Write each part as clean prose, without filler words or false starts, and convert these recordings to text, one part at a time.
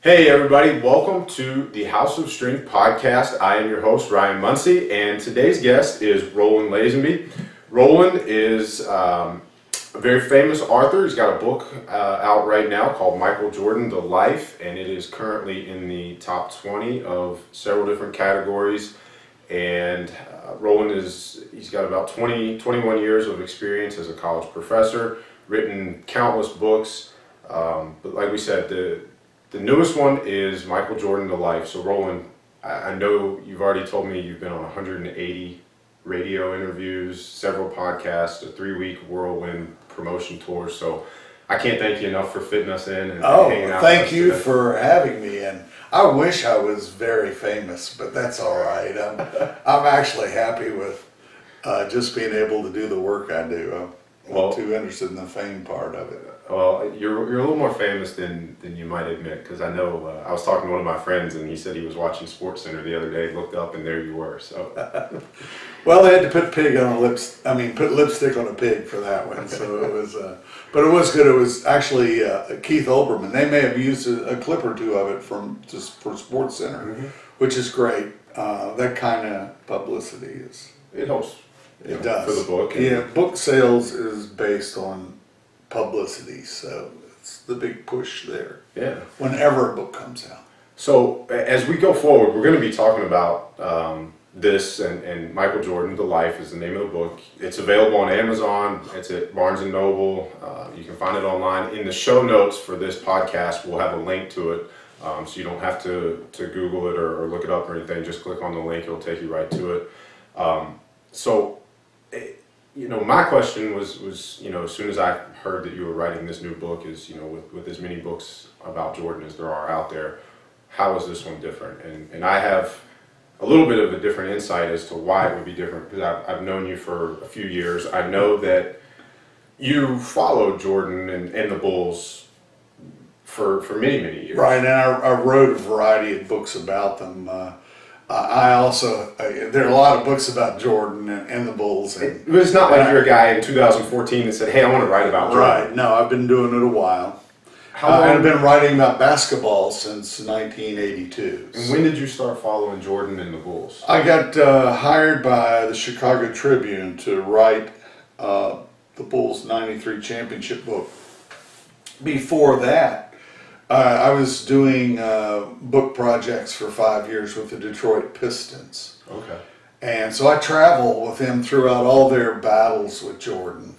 Hey everybody, welcome to the House of Strength podcast. I am your host, Ryan Muncie, and today's guest is Roland Lazenby. Roland is a very famous author. He's got a book out right now called Michael Jordan, The Life, and it is currently in the top 20 of several different categories. And Roland he's got about 21 years of experience as a college professor, written countless books, but like we said, the newest one is Michael Jordan, The Life. So Roland, I know you've already told me you've been on 180 radio interviews, several podcasts, a 3-week whirlwind promotion tour. So I can't thank you enough for fitting us in and hanging out. Thank you for having me. And I wish I was very famous, but that's all right. I'm actually happy with just being able to do the work I do. I'm not too interested in the fame part of it. Well, you're a little more famous than you might admit, because I know I was talking to one of my friends and he said he was watching SportsCenter the other day, looked up, and there you were. So, well, they had to put put lipstick on a pig for that one. So it was, but it was good. It was actually Keith Olbermann. They may have used a clip or two of it for SportsCenter, which is great. That kind of publicity it helps. It does for the book. Yeah, book sales is based on publicity, so it's the big push there. Yeah. Whenever a book comes out. So as we go forward, we're going to be talking about this and Michael Jordan, The Life is the name of the book. It's available on Amazon. It's at Barnes & Noble. You can find it online. In the show notes for this podcast, we'll have a link to it, so you don't have to Google it or look it up or anything. Just click on the link. It'll take you right to it. My question was, as soon as I heard that you were writing this new book, is, with as many books about Jordan as there are out there, how is this one different? And I have a little bit of a different insight as to why it would be different, because I've known you for a few years. I know that you followed Jordan and the Bulls for many, many years. Right, and I wrote a variety of books about them. There are a lot of books about Jordan and the Bulls. It's not like you're a guy in 2014 that said, hey, I want to write about Jordan. Right, no, I've been doing it a while. I've been writing about basketball since 1982. And when did you start following Jordan and the Bulls? I got hired by the Chicago Tribune to write the Bulls' '93 championship book. Before that, I was doing book projects for 5 years with the Detroit Pistons. Okay. And so I traveled with them throughout all their battles with Jordan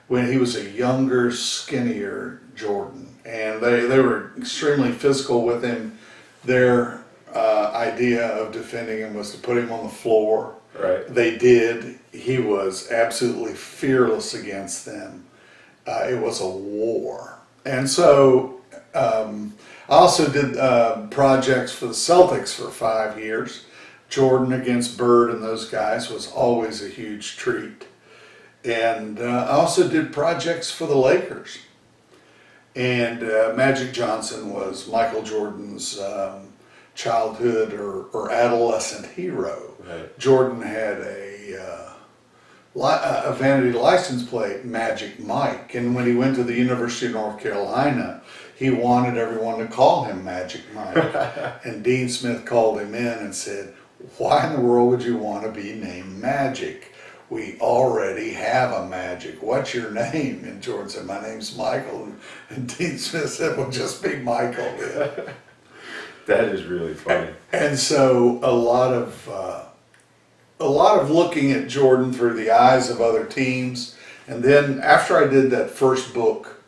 when he was a younger, skinnier Jordan. And they were extremely physical with him. Their idea of defending him was to put him on the floor. Right. They did. He was absolutely fearless against them. It was a war. And so I also did projects for the Celtics for 5 years. Jordan against Bird and those guys was always a huge treat. And I also did projects for the Lakers. And Magic Johnson was Michael Jordan's childhood or adolescent hero. Right. Jordan had a vanity license plate, Magic Mike. And when he went to the University of North Carolina, he wanted everyone to call him Magic Mike. And Dean Smith called him in and said, why in the world would you want to be named Magic? We already have a Magic. What's your name? And Jordan said, my name's Michael. And Dean Smith said, well, just be Michael then. That is really funny. And so a lot of looking at Jordan through the eyes of other teams. And then after I did that first book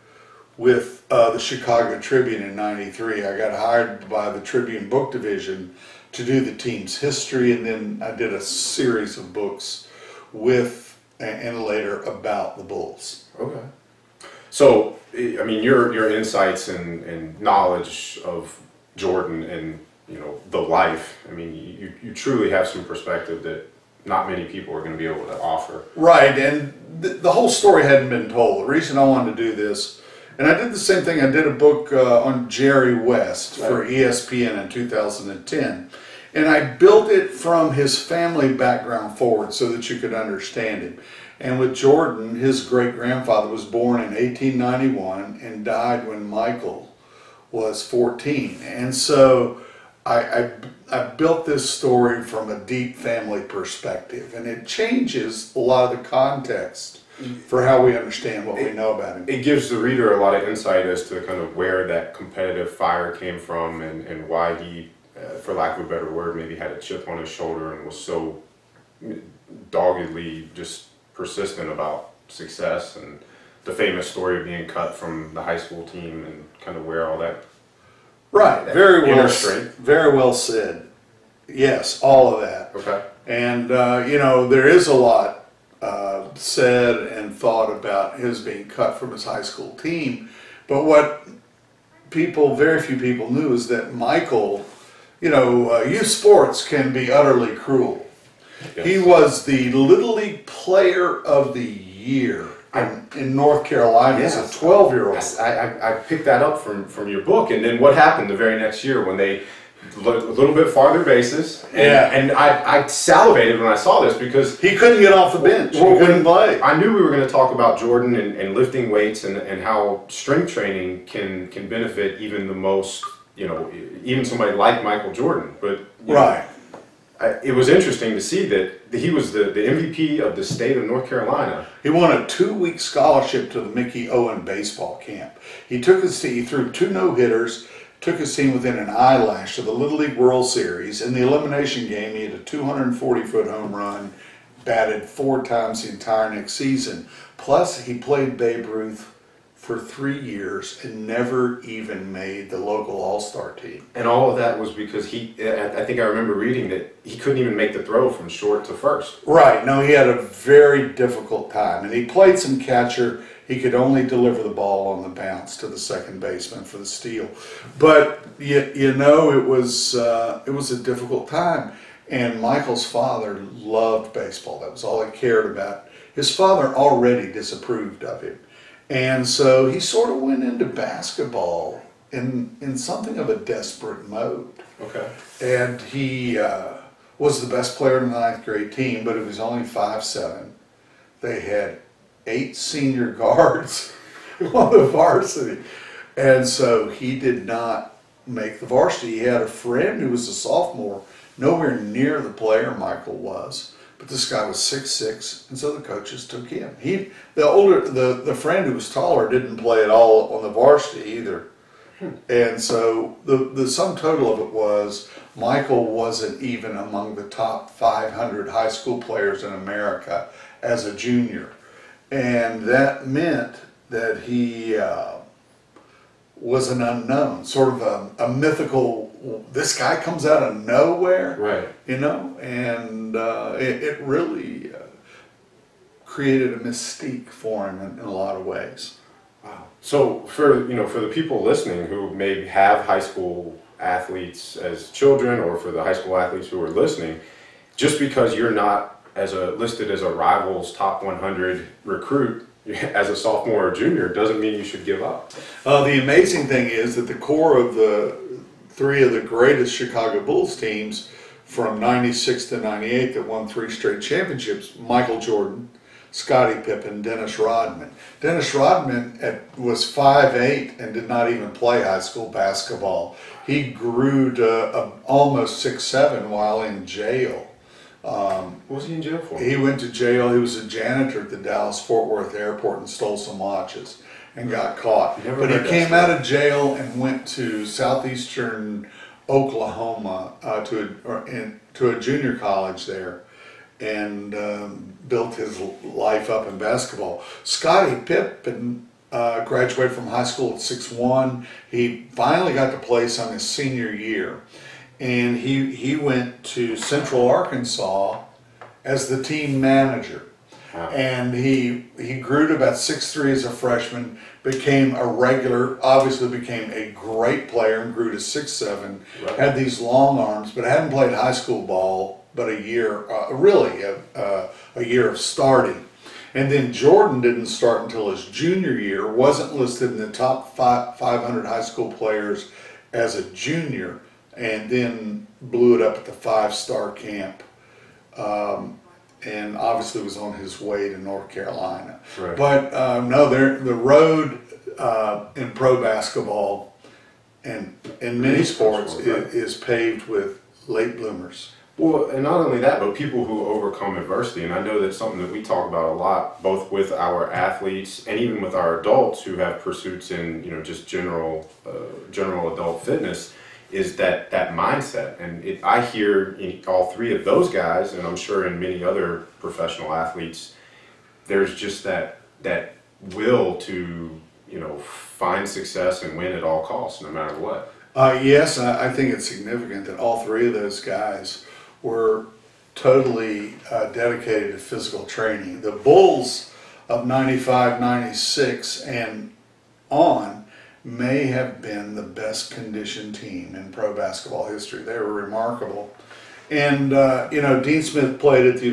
with the Chicago Tribune in '93, I got hired by the Tribune book division to do the team's history, and then I did a series of books with and later about the Bulls. Okay. So, I mean, your insights and knowledge of Jordan and the life, I mean, you truly have some perspective that not many people are going to be able to offer. Right, and the whole story hadn't been told. The reason I wanted to do this, and I did the same thing, I did a book on Jerry West for ESPN in 2010. And I built it from his family background forward so that you could understand him. And with Jordan, his great-grandfather was born in 1891 and died when Michael was 14. And so I built this story from a deep family perspective, and it changes a lot of the context for how we understand what we know about him. It gives the reader a lot of insight as to kind of where that competitive fire came from, and why he, for lack of a better word, maybe had a chip on his shoulder and was so doggedly just persistent about success, and the famous story of being cut from the high school team and kind of where all that Very inner well, strength. very well said. Yes, all of that. Okay. And you know, there is a lot said and thought about his being cut from his high school team, but what very few people knew is that Michael, you know, youth sports can be utterly cruel. Yes. He was the Little League Player of the Year in North Carolina as a 12-year-old. I picked that up from your book, and then what happened the very next year when they a little bit farther bases, and I salivated when I saw this because he couldn't get off the bench. He couldn't play. I knew we were going to talk about Jordan and lifting weights and how strength training can benefit even the most, you know, even somebody like Michael Jordan. But right. It was interesting to see that he was the MVP of the state of North Carolina. He won a 2-week scholarship to the Mickey Owen baseball camp. He threw 2 no-hitters, took his team within an eyelash of the Little League World Series. In the elimination game, he had a 240-foot home run, batted 4 times the entire next season. Plus, he played Babe Ruth for 3 years and never even made the local all-star team. And all of that was because I think I remember reading that he couldn't even make the throw from short to first. Right. No, he had a very difficult time. And he played some catcher. He could only deliver the ball on the bounce to the second baseman for the steal. But, you know, it was a difficult time. And Michael's father loved baseball. That was all he cared about. His father already disapproved of him. And so he sort of went into basketball in something of a desperate mode. Okay. And he was the best player in the 9th grade team, but he was only 5'7". They had 8 senior guards on the varsity. And so he did not make the varsity. He had a friend who was a sophomore, nowhere near the player Michael was. But this guy was 6'6", and so the coaches took him. The friend who was taller didn't play at all on the varsity either. And so the sum total of it was Michael wasn't even among the top 500 high school players in America as a junior. And that meant that he was an unknown, sort of a mythical, this guy comes out of nowhere, right? You know, and it really created a mystique for him in a lot of ways. Wow. So for the people listening who may have high school athletes as children, or for the high school athletes who are listening, just because you're not listed as a Rivals top 100 recruit as a sophomore or junior doesn't mean you should give up. The amazing thing is that the core of the 3 of the greatest Chicago Bulls teams from 96 to 98 that won 3 straight championships, Michael Jordan, Scottie Pippen, Dennis Rodman. Dennis Rodman was 5'8" and did not even play high school basketball. He grew to almost 6'7" while in jail. What was he in jail for? He went to jail. He was a janitor at the Dallas-Fort Worth airport and stole some watches and got caught. But he came out of jail and went to southeastern Oklahoma to a junior college there and built his life up in basketball. Scottie Pippen graduated from high school at 6'1". He finally got to play some his senior year. And he went to Central Arkansas as the team manager. Wow. And he grew to about 6'3" as a freshman, became a regular, obviously became a great player and grew to 6'7", right. Had these long arms, but hadn't played high school ball but a year, a year of starting. And then Jordan didn't start until his junior year, wasn't listed in the top 500 high school players as a junior, and then blew it up at the 5-star camp, and obviously was on his way to North Carolina. Right. But no, the road in pro basketball and in many sports, right? is paved with late bloomers. Well, and not only that, but people who overcome adversity. And I know that's something that we talk about a lot, both with our athletes and even with our adults who have pursuits in, just general adult fitness, is that mindset. And I hear in all three of those guys, and I'm sure in many other professional athletes, there's just that will to, find success and win at all costs, no matter what. Yes, I think it's significant that all three of those guys were totally dedicated to physical training. The Bulls of 95, 96 and on may have been the best conditioned team in pro basketball history. They were remarkable. And, Dean Smith played at the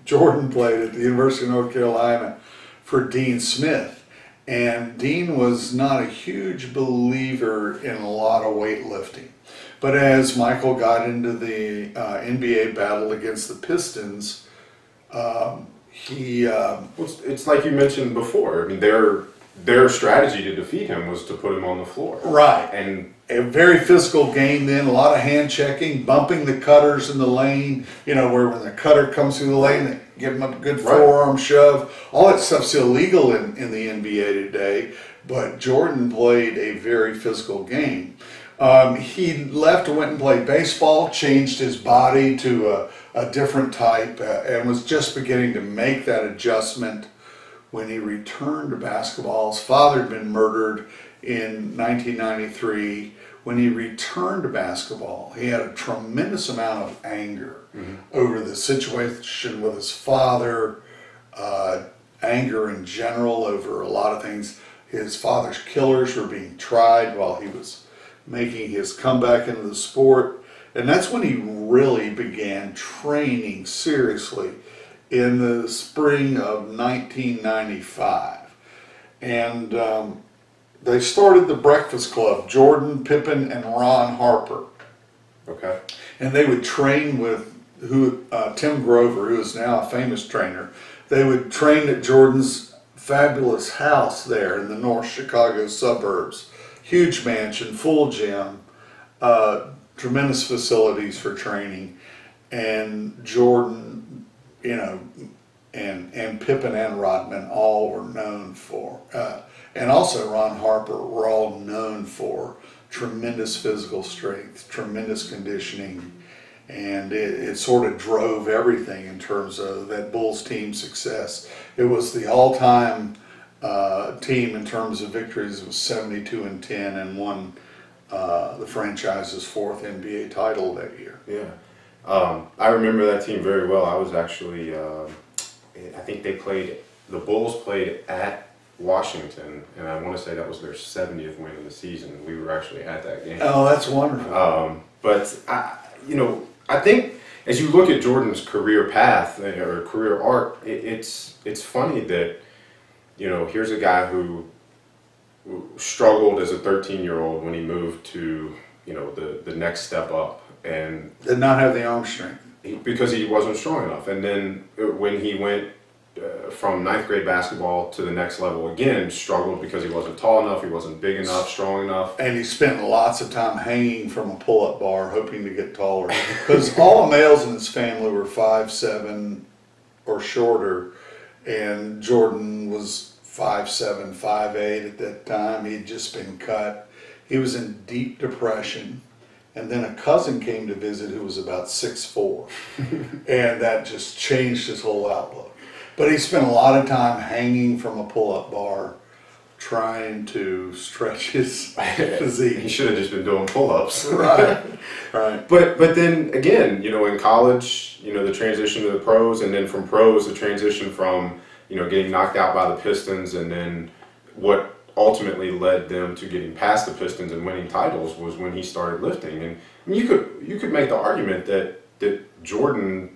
Jordan played at the University of North Carolina for Dean Smith. And Dean was not a huge believer in a lot of weightlifting. But as Michael got into the NBA battle against the Pistons, It's like you mentioned before. I mean, their strategy to defeat him was to put him on the floor. Right. And a very physical game then, a lot of hand checking, bumping the cutters in the lane, where when the cutter comes through the lane, they give him a good forearm shove. All that stuff's illegal in the NBA today, but Jordan played a very physical game. He left and went and played baseball, changed his body to a different type, and was just beginning to make that adjustment when he returned to basketball. His father had been murdered in 1993. When he returned to basketball, he had a tremendous amount of anger over the situation with his father, anger in general over a lot of things. His father's killers were being tried while he was making his comeback into the sport. And that's when he really began training seriously in the spring of 1995. And they started the Breakfast Club, Jordan, Pippen, and Ron Harper. okay. And they would train with Tim Grover, who is now a famous trainer. They would train at Jordan's fabulous house there in the North Chicago suburbs. Huge mansion, full gym, tremendous facilities for training. And Jordan, and Pippen and Rodman all were known for, and also Ron Harper, were all known for tremendous physical strength, tremendous conditioning, and it sort of drove everything in terms of that Bulls team success. It was the all-time team in terms of victories. It was 72-10 and won the franchise's fourth NBA title that year. Yeah. I remember that team very well. I was actually, I think the Bulls played at Washington, and I want to say that was their 70th win of the season. We were actually at that game. Oh, that's wonderful. But I think as you look at Jordan's career path or career arc, it's funny that, here's a guy who struggled as a 13-year-old when he moved to, the next step up. And did not have the arm strength. Because he wasn't strong enough. And then when he went from ninth grade basketball to the next level again, struggled because he wasn't tall enough, he wasn't big enough, strong enough. And he spent lots of time hanging from a pull-up bar hoping to get taller. Because all the males in his family were 5'7" or shorter, and Jordan was 5'7", 5'8" at that time. He'd just been cut. He was in deep depression. And then a cousin came to visit who was about 6'4", and that just changed his whole outlook. But he spent a lot of time hanging from a pull-up bar, trying to stretch his physique. He should have just been doing pull-ups. Right. But then again, in college, the transition to the pros, and then from pros, the transition from, getting knocked out by the Pistons, and then what ultimately led them to getting past the Pistons and winning titles was when he started lifting. And you could make the argument that Jordan,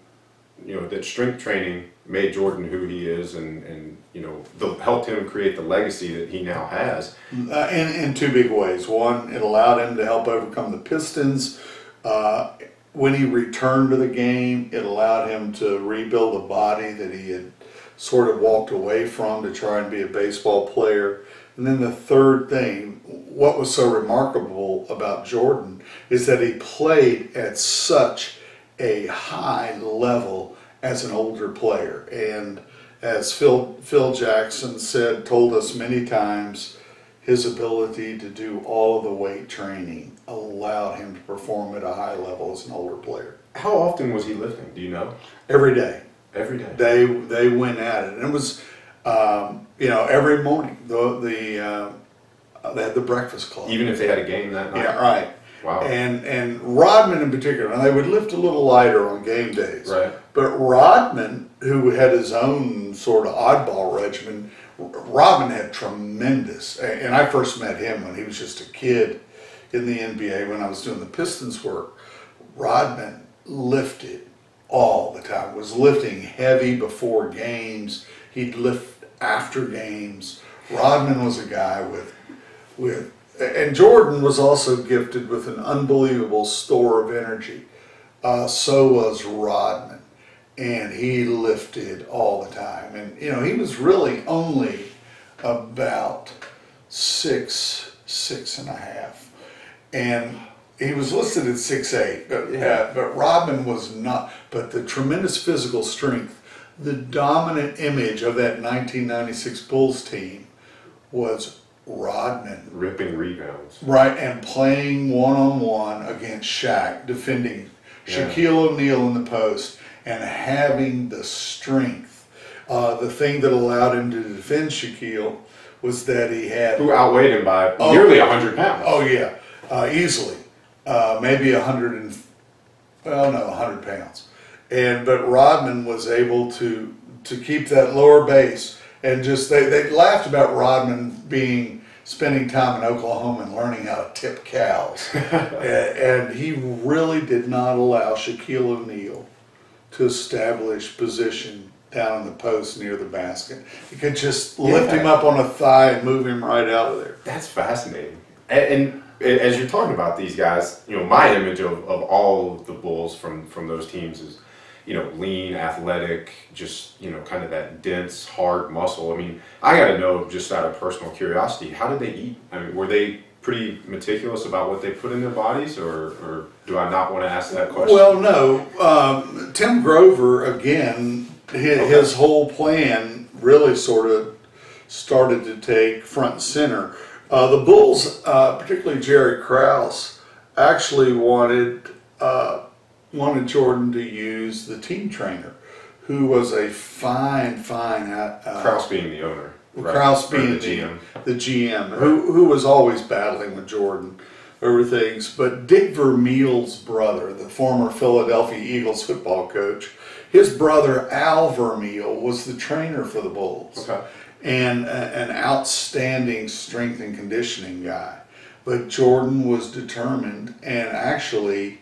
that strength training made Jordan who he is, and helped him create the legacy that he now has. In two big ways. One, it allowed him to help overcome the Pistons. When he returned to the game, it allowed him to rebuild the body that he had sort of walked away from to try and be a baseball player. And then the third thing, what was so remarkable about Jordan is that he played at such a high level as an older player. And as Phil Jackson told us many times, his ability to do all of the weight training allowed him to perform at a high level as an older player. How often was he lifting? Do you know? Every day. Every day. They went at it, and it was every morning. They had the breakfast club. Even if they had a game that night. Yeah, right. Wow. And Rodman in particular, and they would lift a little lighter on game days. Right. But Rodman, who had his own sort of oddball regimen, Rodman had tremendous. And I first met him when he was just a kid in the NBA when I was doing the Pistons work. Rodman lifted all the time. Was lifting heavy before games. He'd lift after games. Rodman was a guy with and Jordan was also gifted with an unbelievable store of energy. So was Rodman. And he lifted all the time. And, he was really only about 6'6.5". And he was listed at 6'8", but Rodman was not. But the tremendous physical strength, the dominant image of that 1996 Bulls team was Rodman. Ripping rebounds. Right, and playing one-on-one against Shaq, defending Shaquille O'Neal in the post, and having the strength. The thing that allowed him to defend Shaquille was that he had... Who outweighed him by nearly 100 pounds. Oh, yeah, easily. Maybe 100 pounds. But Rodman was able to keep that lower base, and just they laughed about Rodman spending time in Oklahoma and learning how to tip cows. And he really did not allow Shaquille O'Neal to establish position down in the post near the basket. He could just lift him up on a thigh and move him right out of there. That's fascinating. And as you're talking about these guys, my image of all of the Bulls from those teams is, lean, athletic, just, kind of that dense, hard muscle. I mean, I got to know, just out of personal curiosity, how did they eat? I mean, were they pretty meticulous about what they put in their bodies, or do I not want to ask that question? Well, no. Tim Grover, again, his whole plan really sort of started to take front and center. The Bulls, particularly Jerry Krause, actually wanted Jordan to use the team trainer, who was a fine. Krause being the owner. Right. Krause being the GM, who was always battling with Jordan over things. But Dick Vermeil's brother, the former Philadelphia Eagles football coach, his brother Al Vermeil was the trainer for the Bulls. Okay. And an outstanding strength and conditioning guy. But Jordan was determined, and actually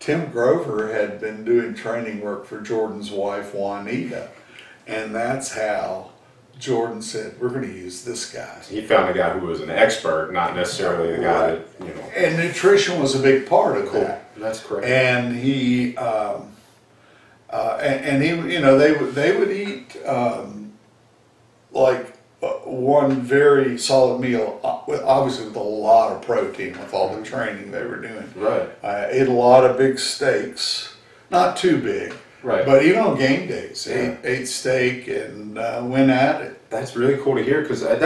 Tim Grover had been doing training work for Jordan's wife Juanita, and that's how Jordan said, we're going to use this guy. He found a guy who was an expert, not necessarily the guy that, And nutrition was a big part of that. That's correct. And he, they would eat one very solid meal, obviously with a lot of protein with all the training they were doing. Right. Ate a lot of big steaks, not too big. Right. But even on game days, ate steak and went at it. That's really cool to hear, because I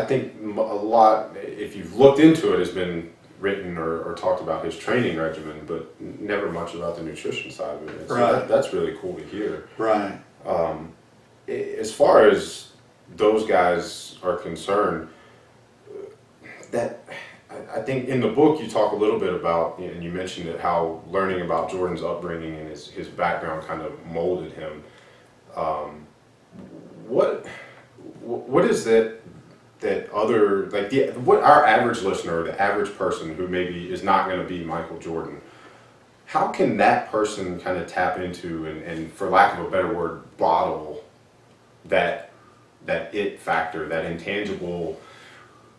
think a lot, if you've looked into it, has been written or talked about his training regimen, but never much about the nutrition side of it. So right. That's really cool to hear. Right. As far as those guys are concerned, that I think in the book you talk a little bit about, and you mentioned it, how learning about Jordan's upbringing and his background kind of molded him. What is that other, what our average listener, the average person who maybe is not going to be Michael Jordan, how can that person kind of tap into and for lack of a better word, bottle that it factor, that intangible,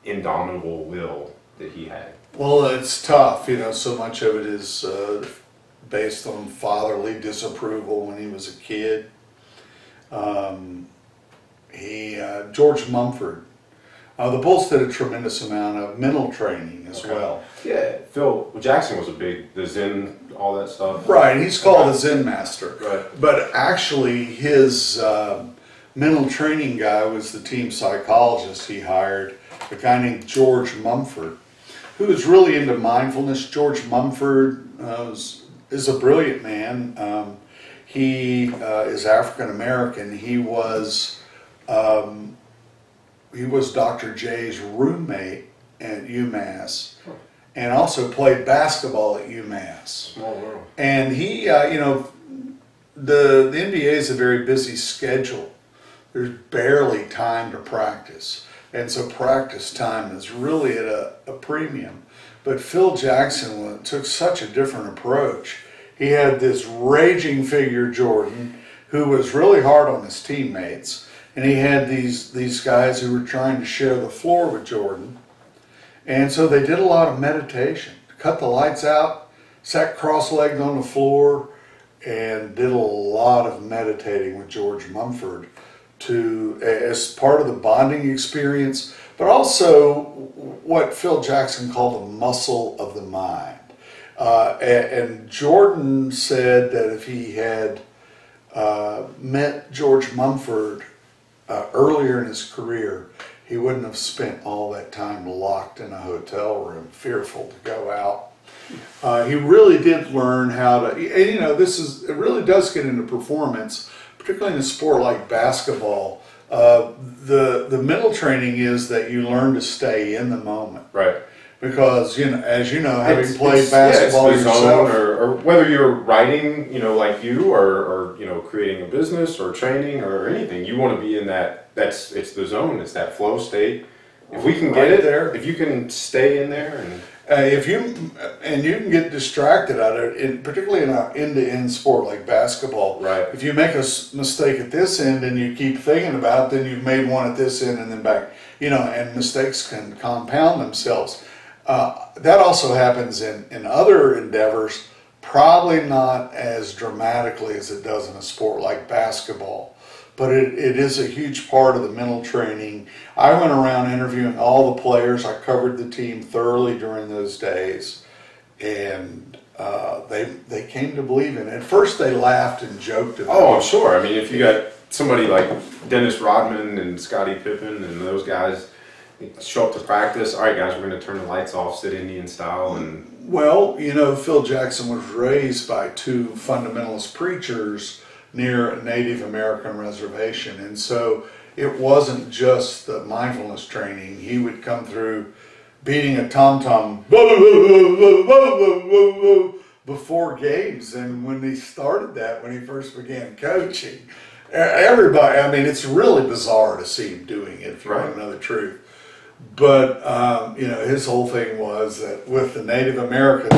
indomitable will that he had? Well, it's tough, so much of it is based on fatherly disapproval when he was a kid. George Mumford The Bulls did a tremendous amount of mental training as well. Yeah, Phil Jackson was the Zen, all that stuff. Right, he's called the Zen Master. Right. But actually, his mental training guy was the team psychologist he hired, a guy named George Mumford, who was really into mindfulness. George Mumford is a brilliant man. He is African American. He was Dr. J's roommate at UMass, and also played basketball at UMass. Small world. And he, the NBA is a very busy schedule. There's barely time to practice, and so practice time is really at a premium. But Phil Jackson took such a different approach. He had this raging figure, Jordan, who was really hard on his teammates. And he had these guys who were trying to share the floor with Jordan. And so they did a lot of meditation. Cut the lights out, sat cross-legged on the floor, and did a lot of meditating with George Mumford as part of the bonding experience, but also what Phil Jackson called the muscle of the mind. And Jordan said that if he had met George Mumford earlier in his career, he wouldn't have spent all that time locked in a hotel room, fearful to go out. He really did learn how to, and it really does get into performance, particularly in a sport like basketball. The mental training is that you learn to stay in the moment. Right. Because, as you know, having played basketball yourself, or whether you're writing, like you, or creating a business or training or anything, you want to be in that. It's the zone. It's that flow state. If we can get it there, if you can stay in there, and you can get distracted out of it, particularly in an end-to-end sport like basketball. Right. If you make a mistake at this end and you keep thinking about it, then you've made one at this end and then back. And mistakes can compound themselves. That also happens in other endeavors, probably not as dramatically as it does in a sport like basketball. But it is a huge part of the mental training. I went around interviewing all the players. I covered the team thoroughly during those days. And they came to believe in it. At first they laughed and joked about it. Oh, I'm sure. I mean, if you got somebody like Dennis Rodman and Scottie Pippen and those guys show up to practice, all right, guys, we're going to turn the lights off, sit Indian style. Well, Phil Jackson was raised by two fundamentalist preachers near a Native American reservation. And so it wasn't just the mindfulness training. He would come through beating a tom-tom before games. And when he started that, when he first began coaching, everybody, it's really bizarre to see him doing it, if you want to know the truth. But, his whole thing was that with the Native Americans,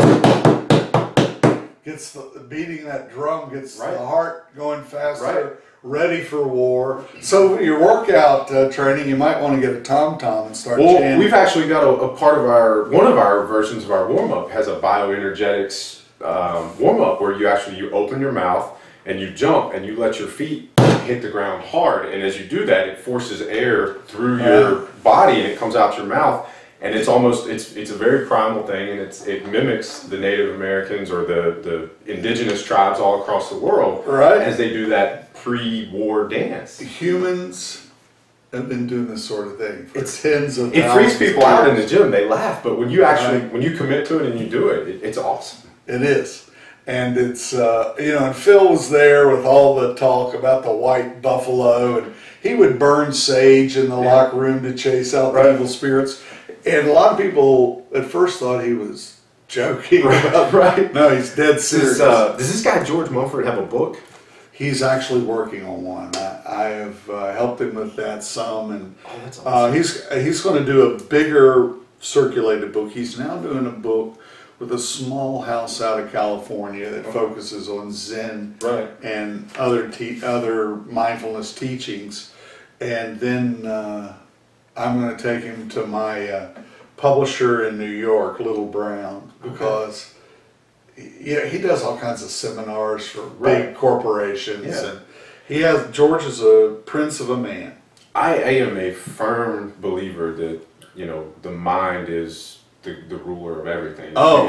beating that drum gets the heart going faster, ready for war. So your workout training, you might want to get a tom-tom and start chanting. We've actually got a part of one of our versions of our warm-up has a bioenergetics warm-up where you open your mouth and you jump and you let your feet hit the ground hard, and as you do that, it forces air through your body and it comes out your mouth. And it's a very primal thing, and it mimics the Native Americans or the indigenous tribes all across the world as they do that pre-war dance. Humans have been doing this sort of thing for tens of thousands. It freaks people out in the gym. They laugh, but when you when you commit to it and you do it, it's awesome. It is. And it's, and Phil was there with all the talk about the white buffalo, and he would burn sage in the locker room to chase out the evil spirits. And a lot of people at first thought he was joking about No, he's dead serious. Does this guy George Mumford have a book? He's actually working on one. I have helped him with that some, and that's awesome. He's going to do a bigger circulated book. He's now doing a book with a small house out of California that focuses on Zen and other mindfulness teachings, and then I'm going to take him to my publisher in New York, Little Brown, because he does all kinds of seminars for big corporations, and George is a prince of a man. I am a firm believer that, you know, the mind is the ruler of everything. Oh.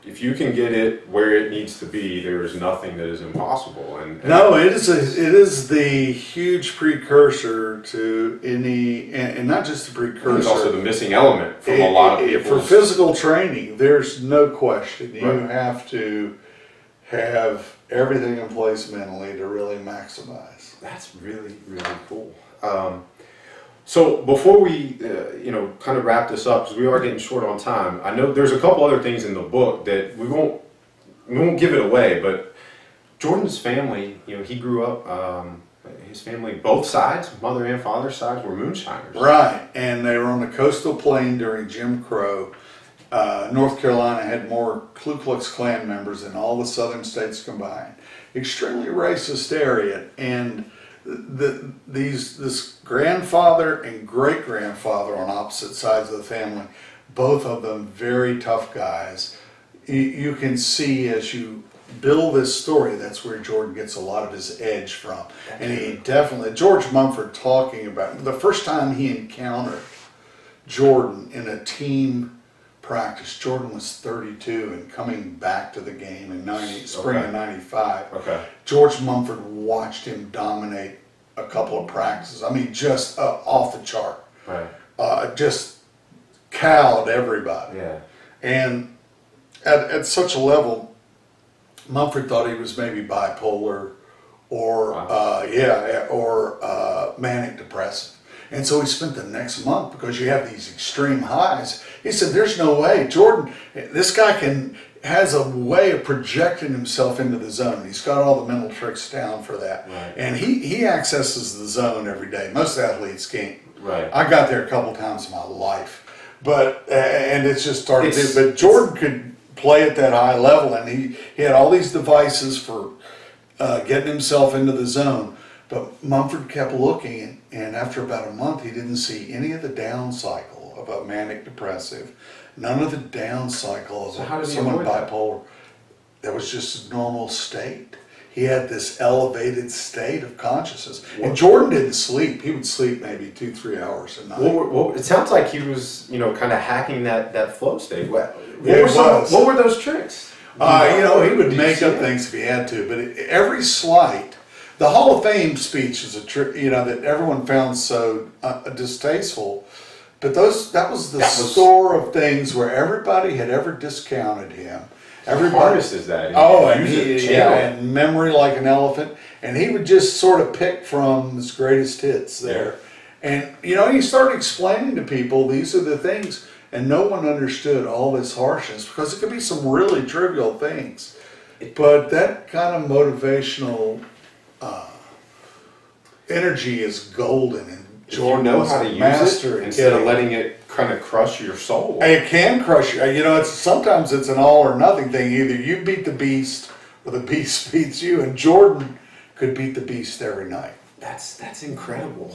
If you can get it where it needs to be, there is nothing that is impossible. And no, it is the huge precursor to any, and not just the precursor. It's also the missing element from a lot of people. For physical training, there's no question. You Right. have to have everything in place mentally to really maximize. That's really, really cool. So before we, you know, kind of wrap this up, because we are getting short on time, I know there's a couple other things in the book that we won't give it away, but Jordan's family, you know, he grew up, his family, both sides, mother and father's sides, were moonshiners. Right, and they were on the coastal plain during Jim Crow. North Carolina had more Ku Klux Klan members than all the southern states combined. Extremely racist area, and this grandfather and great-grandfather on opposite sides of the family, both of them very tough guys. You can see as you build this story, that's where Jordan gets a lot of his edge from. And he definitely, George Mumford talking about, the first time he encountered Jordan in a team practice, Jordan was 32 and coming back to the game in spring of 95. Okay. George Mumford watched him dominate a couple of practices. I mean, just off the chart. Right. Just cowed everybody. Yeah. And at such a level, Mumford thought he was maybe bipolar or manic depressive. And so he spent the next month, because you have these extreme highs, he said, there's no way. Jordan, this guy has a way of projecting himself into the zone. He's got all the mental tricks down for that. Right. And he accesses the zone every day. Most athletes can't. Right. I got there a couple times in my life. But, and it's just started to, but Jordan could play at that high level, and he had all these devices for getting himself into the zone. But Mumford kept looking, and after about a month, he didn't see any of the down cycle of a manic depressive, none of the down cycle of someone bipolar. That was just a normal state. He had this elevated state of consciousness. And Jordan didn't sleep. He would sleep maybe 2-3 hours a night. Well, it sounds like he was, you know, kind of hacking that flow state. What were those tricks? He would make up things if he had to, but every slight. The Hall of Fame speech is a trick, that everyone found so distasteful. But that was the store of things where everybody had ever discounted him. Everybody harnesses that. And memory like an elephant. And he would just sort of pick from his greatest hits there. Yeah. And, he started explaining to people, these are the things. And no one understood all this harshness, because it could be some really trivial things. But that kind of motivational energy is golden, and Jordan knows how to use it instead of letting it kind of crush your soul. It can crush you. Sometimes it's an all or nothing thing. Either you beat the beast or the beast beats you, and Jordan could beat the beast every night. That's incredible.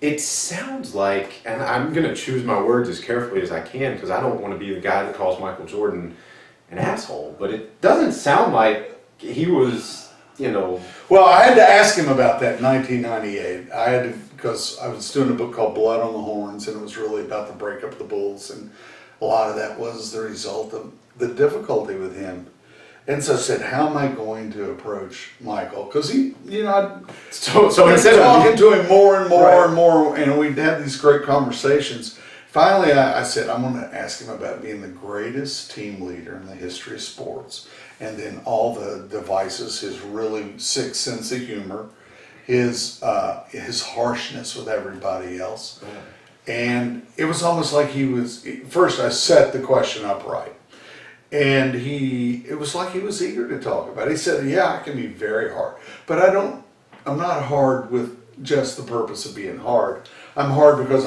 It sounds like, and I'm going to choose my words as carefully as I can, because I don't want to be the guy that calls Michael Jordan an asshole, but it doesn't sound like he was, Well, I had to ask him about that in 1998. Because I was doing a book called Blood on the Horns, and it was really about the breakup of the Bulls, and a lot of that was the result of the difficulty with him. And so I said, how am I going to approach Michael? Because he, so instead of talking to him more and more and more, and we'd have these great conversations. Finally, I said, I'm going to ask him about being the greatest team leader in the history of sports. And then all the devices, his really sick sense of humor, his harshness with everybody else. And it was almost like first I set the question up right. And it was like he was eager to talk about it. He said, yeah, I can be very hard. But I'm not hard with just the purpose of being hard. I'm hard because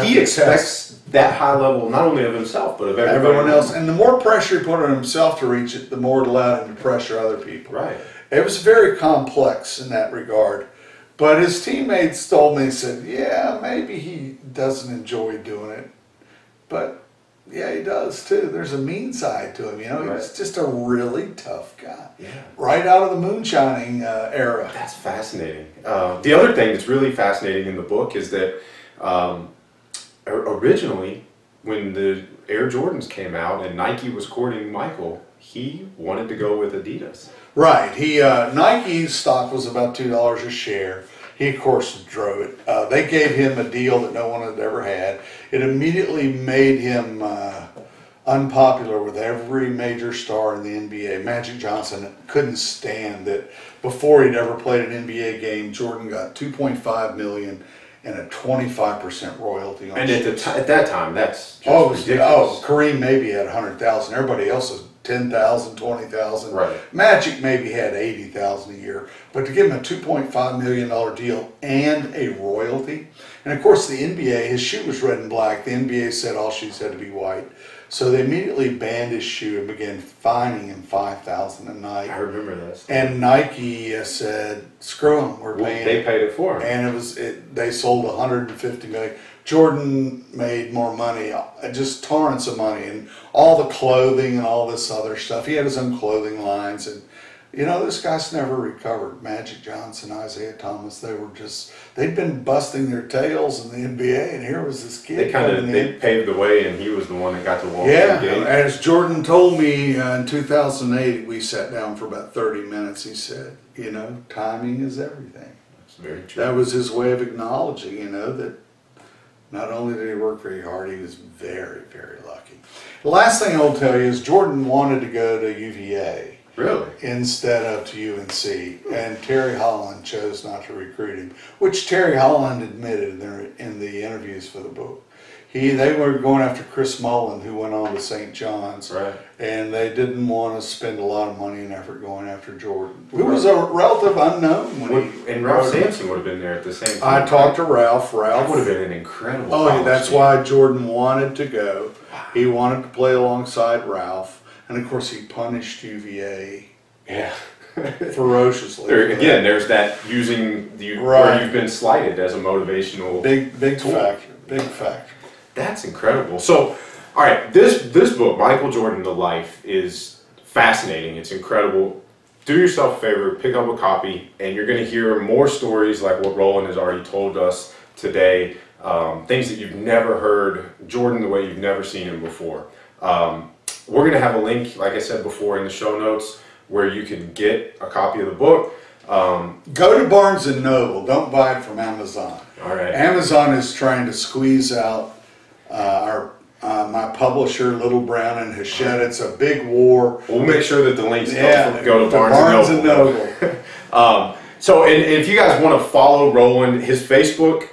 he expects that high level, not only of himself, but of everyone else. And the more pressure he put on himself to reach it, the more it allowed him to pressure other people. Right. It was very complex in that regard. But his teammates told me, said, yeah, maybe he doesn't enjoy doing it. But Yeah, he does too. There's a mean side to him, you know. Right. He's just a really tough guy. Yeah. Right out of the moonshining era. That's fascinating. The other thing that's really fascinating in the book is that originally, when the Air Jordans came out and Nike was courting Michael, he wanted to go with Adidas. Right. He Nike's stock was about $2 a share. He, of course, drove it. They gave him a deal that no one had ever had. It immediately made him unpopular with every major star in the NBA. Magic Johnson couldn't stand that before he'd ever played an NBA game, Jordan got $2.5 million and a 25% royalty on And shoes. at that time, that's just ridiculous. Kareem maybe had 100,000. Everybody else was 10,000, 20,000. Right. Magic maybe had 80,000 a year, but to give him a $2.5 million deal and a royalty, and of course the NBA, his shoe was red and black. The NBA said all shoes had to be white, so they immediately banned his shoe and began fining him $5,000 a night. I remember this. And Nike said, "Screw them, we're paying." They paid it for him, and they sold 150 million. Jordan made more money, just torrents of money, and all the clothing and all this other stuff. He had his own clothing lines, and you know, this guy's never recovered. Magic Johnson, Isaiah Thomas, they'd been busting their tails in the NBA, and here was this kid. They paved the way, and he was the one that got to walk Yeah, in the gate. as Jordan told me in 2008, we sat down for about 30 minutes. He said, you know, timing is everything. That's very true. That was his way of acknowledging, you know, that not only did he work very hard, he was very, very lucky. The last thing I'll tell you is Jordan wanted to go to UVA. Really? Instead of to UNC, and Terry Holland chose not to recruit him, which Terry Holland admitted in the interviews for the book. They were going after Chris Mullin, who went on to St. John's, Right. and they didn't want to spend a lot of money and effort going after Jordan, who was a relative unknown when And Ralph wrote it. Sampson would have been there at the same time. I talked to Ralph. That would have been an incredible. Oh, yeah, college that's team. why Jordan wanted to go. He wanted to play alongside Ralph, and of course he punished UVA Yeah. ferociously. Again, there's that using where you've been slighted as a motivational big tool. factor. Big factor. That's incredible. So, all right, this book, Michael Jordan: The Life, is fascinating. It's incredible. Do yourself a favor, pick up a copy, and you're going to hear more stories like what Roland has already told us today. Things that you've never heard, Jordan the way you've never seen him before. We're going to have a link, like I said before, in the show notes where you can get a copy of the book. Go to Barnes & Noble. Don't buy it from Amazon. All right. Amazon is trying to squeeze out my publisher, Little Brown and Hachette. It's a big war. We'll make sure that the links Yeah, go to Barnes Barnes & & Noble. Noble. So, and if you guys want to follow Roland, his Facebook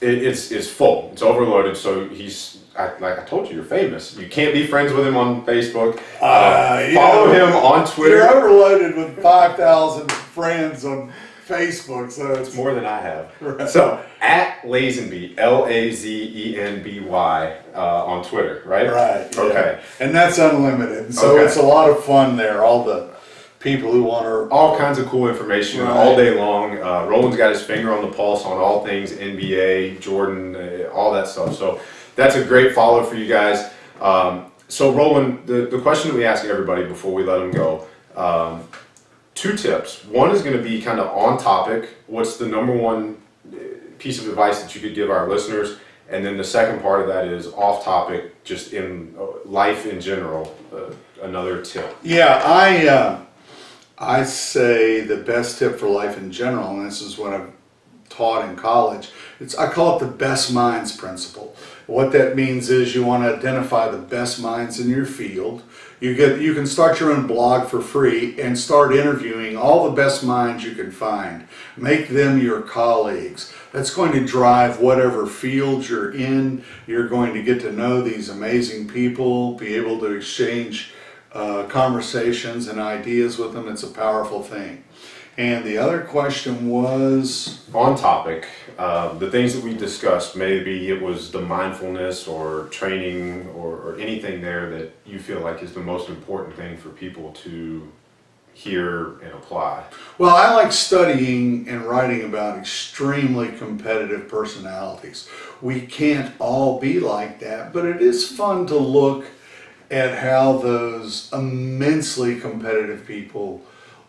is full. It's overloaded. So like I told you, you're famous. You can't be friends with him on Facebook. Follow him on Twitter. You're overloaded with 5,000 friends on Facebook, so it's More than I have. Right. So at Lazenby, Lazenby on Twitter, right? right. Yeah. Okay. And that's unlimited. So Okay. it's a lot of fun there. All the people who want to All kinds of cool information Right. all day long. Roland's got his finger on the pulse on all things NBA, Jordan, all that stuff. So that's a great follow for you guys. So Roland, the question that we ask everybody before we let them go, 2 tips. One is going to be kind of on topic. What's the number one piece of advice that you could give our listeners? And then the second part of that is off topic, just in life in general, another tip. Yeah, I say the best tip for life in general, and this is what I've taught in college, I call it the best minds principle. What that means is you want to identify the best minds in your field. You can start your own blog for free and start interviewing all the best minds you can find. Make them your colleagues. That's going to drive whatever field you're in. You're going to get to know these amazing people, be able to exchange conversations and ideas with them. It's a powerful thing. And the other question was? On topic, the things that we discussed, maybe it was the mindfulness or training or anything there that you feel like is the most important thing for people to hear and apply? Well, I like studying and writing about extremely competitive personalities. We can't all be like that, but it is fun to look at how those immensely competitive people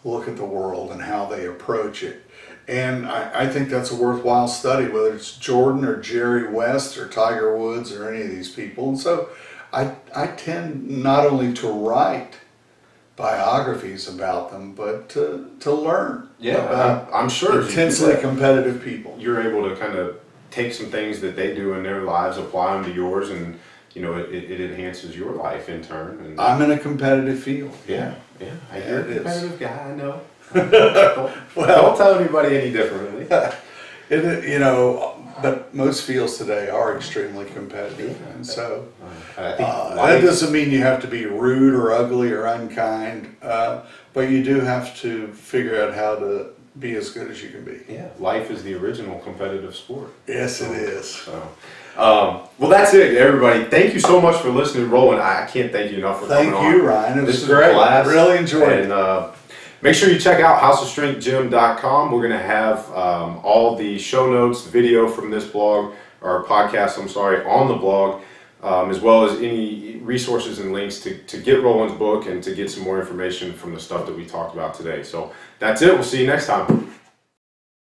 look at the world and how they approach it. And I think that's a worthwhile study, whether it's Jordan or Jerry West or Tiger Woods or any of these people. And so I tend not only to write biographies about them, but to learn about I'm sure intensely competitive people. You're able to kind of take some things that they do in their lives, apply them to yours, and it enhances your life in turn. And I'm in a competitive field. Yeah, you're a competitive guy, I know. Well, don't tell anybody any differently. But most fields today are extremely competitive, and so I think that doesn't mean you have to be rude or ugly or unkind, but you do have to figure out how to be as good as you can be. Yeah, life is the original competitive sport. Yes, it is. So, well, that's it, everybody. Thank you so much for listening, Roland. I can't thank you enough for coming on. Thank you, Ryan. It was This great. a blast. Really enjoyed it. And make sure you check out houseofstrengthgym.com. We're going to have all the show notes, the video from this blog, or podcast, on the blog, as well as any resources and links to get Roland's book and to get some more information from the stuff that we talked about today. So that's it. We'll see you next time.